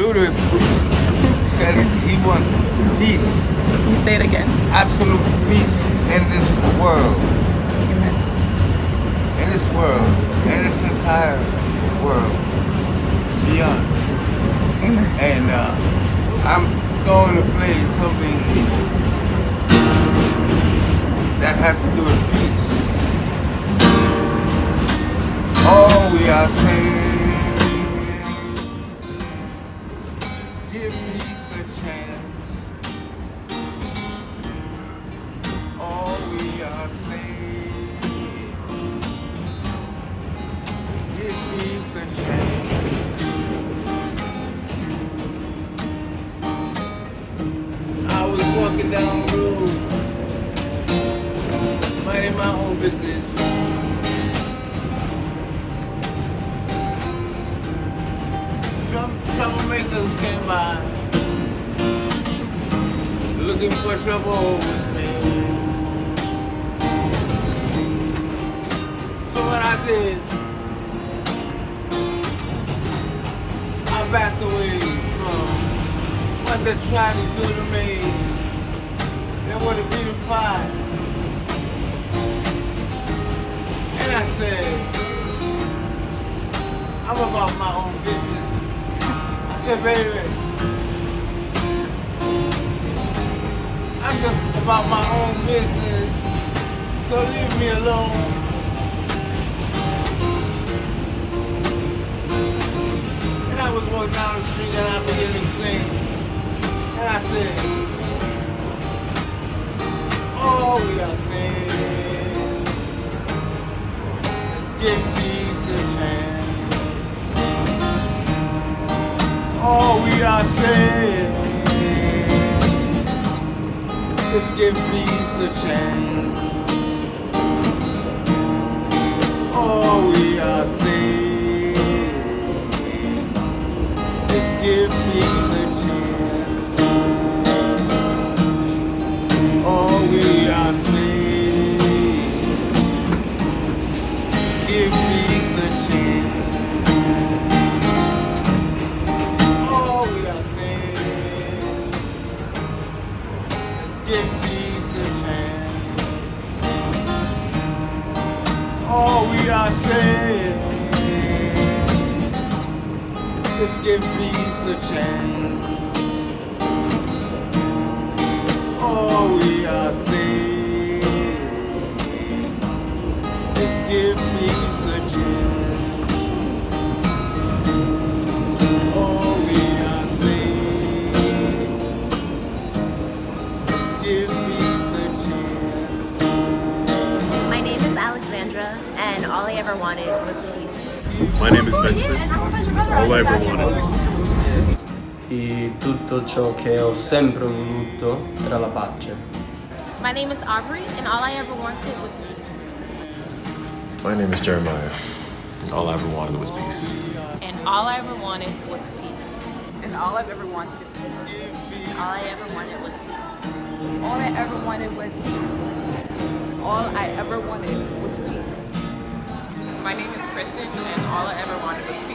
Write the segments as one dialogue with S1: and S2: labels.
S1: Luther said he wants peace.
S2: You say it again.
S1: Absolute peace in this world.
S2: Amen.
S1: In this world. In this entire world. Beyond.
S2: Amen.
S1: And I'm going to play something that has to do with peace. All we are saying is give peace a chance. All we are saying is give peace a chance. I was walking down the road, minding my own business. Some troublemakers came by, looking for trouble with me. So what I did, I backed away from what they tried to do to me. They would have been fight. And I said, I'm about my own business. I said, baby, I'm just about my own business, so leave me alone. And I was walking down the street and I began to sing. And I said, all we are saying is give peace a chance. All we are saying is give peace a chance. All we are saying is give peace a chance. All we are saying is give peace a chance. All we are saying is give peace a chance. All we are saying is give peace a chance. All we are saying is give peace a chance. All we are saying is give peace a chance.
S3: My name is Alexandra, and all I ever wanted was peace.
S4: My name is Benjamin. All I ever wanted was peace.
S5: E tutto ciò che ho sempre voluto era la pace.
S6: My name is Aubrey, and all I ever wanted was peace.
S7: My name is Jeremiah. All I ever wanted was peace.
S6: And all I ever wanted was peace.
S8: And all I've ever wanted is peace.
S6: And all I ever wanted was peace.
S8: All I ever wanted was peace. All I ever wanted was peace.
S6: My name is Kristen, and all I ever wanted was peace.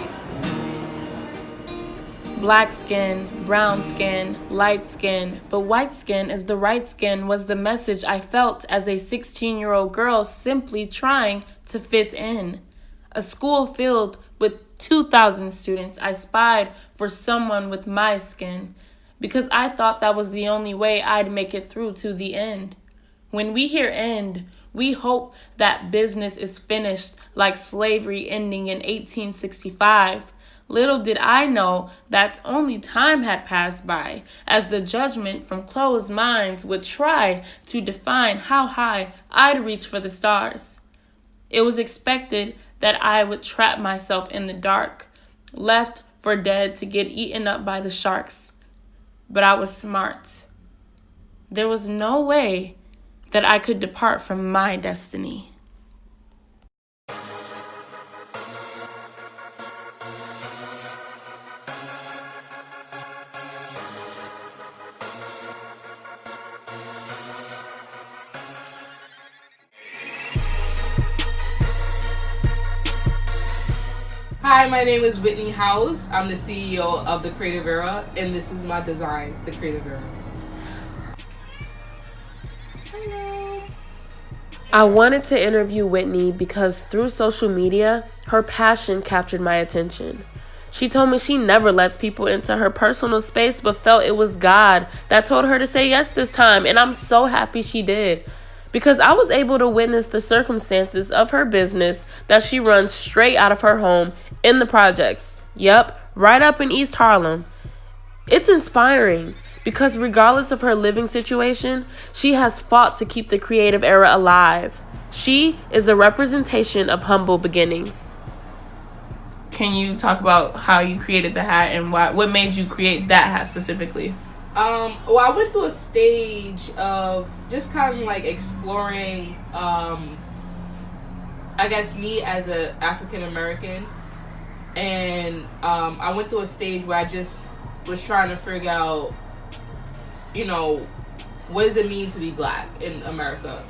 S2: Black skin, brown skin, light skin, but white skin is the right skin was the message I felt as a 16-year-old girl simply trying to fit in. A school filled with 2,000 students, I spied for someone with my skin because I thought that was the only way I'd make it through to the end. When we hear end, we hope that business is finished like slavery ending in 1865. Little did I know that only time had passed by, as the judgment from closed minds would try to define how high I'd reach for the stars. It was expected that I would trap myself in the dark, left for dead to get eaten up by the sharks. But I was smart. There was no way that I could depart from my destiny.
S9: Hi, my name is Whitney House. I'm the CEO of The Creative Era, and this is my design, The Creative Era.
S2: I wanted to interview Whitney because through social media, her passion captured my attention. She told me she never lets people into her personal space but felt it was God that told her to say yes this time, and I'm so happy she did. Because I was able to witness the circumstances of her business that she runs straight out of her home in the projects. Yep, right up in East Harlem. It's inspiring because regardless of her living situation, she has fought to keep the creative era alive. She is a representation of humble beginnings. Can you talk about how you created the hat and what made you create that hat specifically?
S9: Well, I went through a stage of just kind of like exploring, I guess, me as an African American. And I went through a stage where I just was trying to figure out, you know, what does it mean to be black in America?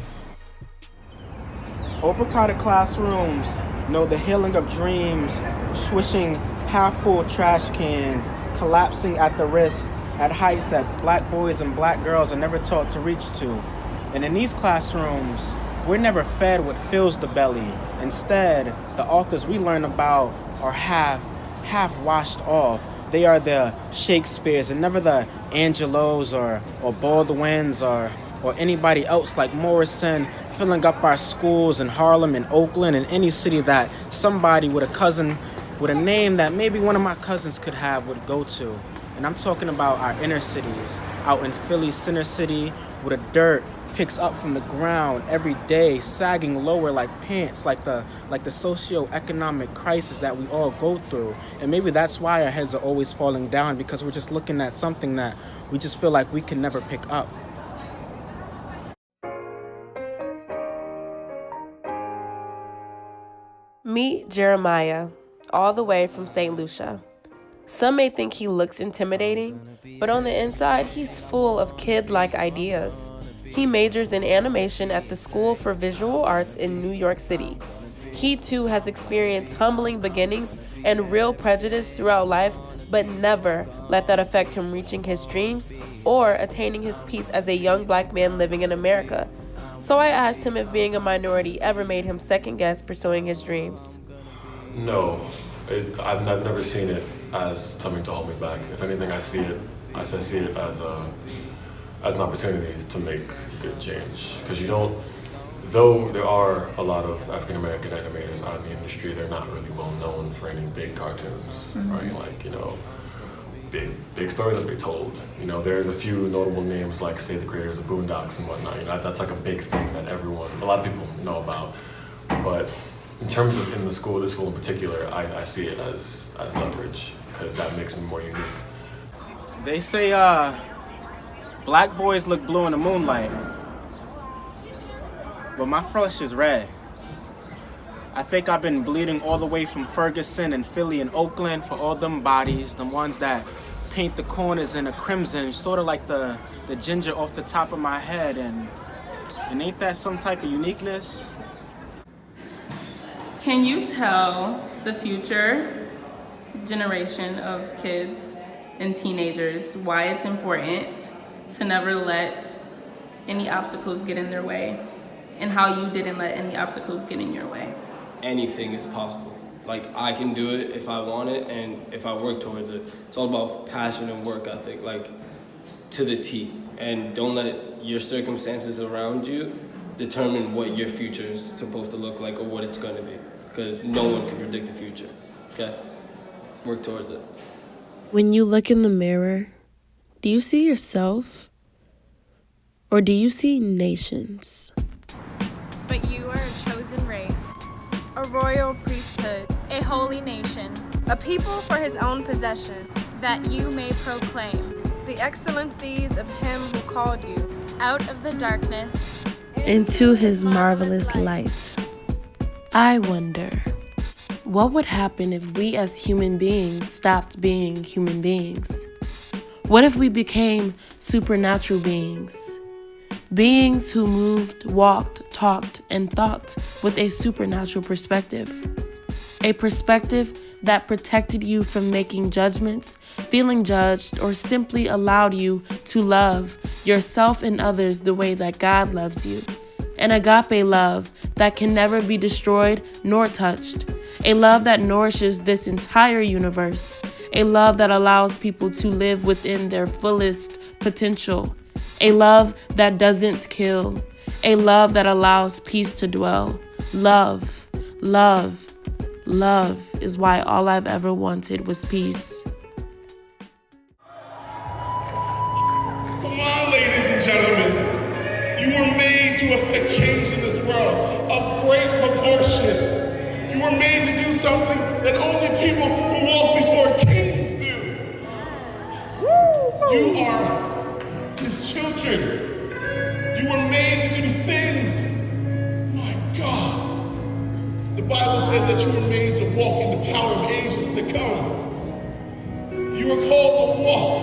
S10: Overcrowded classrooms know the healing of dreams, swishing half-full trash cans, collapsing at the wrist at heights that black boys and black girls are never taught to reach to. And in these classrooms, we're never fed what fills the belly. Instead, the authors we learn about are half washed off. They are the Shakespeares and never the Angelos or Baldwins or anybody else like Morrison, filling up our schools in Harlem and Oakland and any city that somebody with a cousin with a name that maybe one of my cousins could have would go to. And I'm talking about our inner cities, out in Philly, Center City, where the dirt picks up from the ground every day, sagging lower like pants, like the socioeconomic crisis that we all go through. And maybe that's why our heads are always falling down, because we're just looking at something that we just feel like we can never pick up.
S2: Meet Jeremiah, all the way from St. Lucia. Some may think he looks intimidating, but on the inside, he's full of kid-like ideas. He majors in animation at the School for Visual Arts in New York City. He too has experienced humbling beginnings and real prejudice throughout life, but never let that affect him reaching his dreams or attaining his peace as a young black man living in America. So I asked him if being a minority ever made him second-guess pursuing his dreams.
S7: No, I've never seen it as something to hold me back. If anything, I see it as an opportunity to make good change. Because though there are a lot of African American animators out in the industry, they're not really well known for any big cartoons, right? Like, big stories that they told. There's a few notable names like, say, the creators of Boondocks and whatnot. That's like a big thing that a lot of people know about. But in terms of this school in particular, I see it as leverage, because that makes me more unique.
S10: They say black boys look blue in the moonlight, but my flush is red. I think I've been bleeding all the way from Ferguson and Philly and Oakland for all them bodies, the ones that paint the corners in a crimson, sort of like the ginger off the top of my head, and ain't that some type of uniqueness?
S2: Can you tell the future generation of kids and teenagers why it's important to never let any obstacles get in their way, and how you didn't let any obstacles get in your way?
S5: Anything is possible. Like, I can do it if I want it and if I work towards it. It's all about passion and work ethic, like, to the T. And don't let your circumstances around you determine what your future is supposed to look like or what it's going to be. Because no one can predict the future, okay? Work towards it.
S2: When you look in the mirror, do you see yourself? Or do you see nations?
S11: But you are a chosen race, a royal priesthood, a holy nation,
S12: a people for his own possession,
S11: that you may proclaim
S12: the excellencies of him who called you
S11: out of the darkness
S2: into his marvelous light. I wonder, what would happen if we as human beings stopped being human beings? What if we became supernatural beings? Beings who moved, walked, talked, and thought with a supernatural perspective. A perspective that protected you from making judgments, feeling judged, or simply allowed you to love yourself and others the way that God loves you. An agape love that can never be destroyed nor touched. A love that nourishes this entire universe. A love that allows people to live within their fullest potential. A love that doesn't kill. A love that allows peace to dwell. Love, love, love is why all I've ever wanted was peace.
S13: Come on, ladies and gentlemen. You were made to affect change in this world of great proportion. You were made to do something that only people who walk before kings do. You are his children. You were made to do things. My God. The Bible says that you were made to walk in the power of ages to come. You were called to walk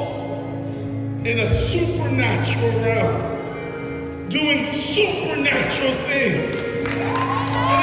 S13: in a supernatural realm, doing supernatural things. And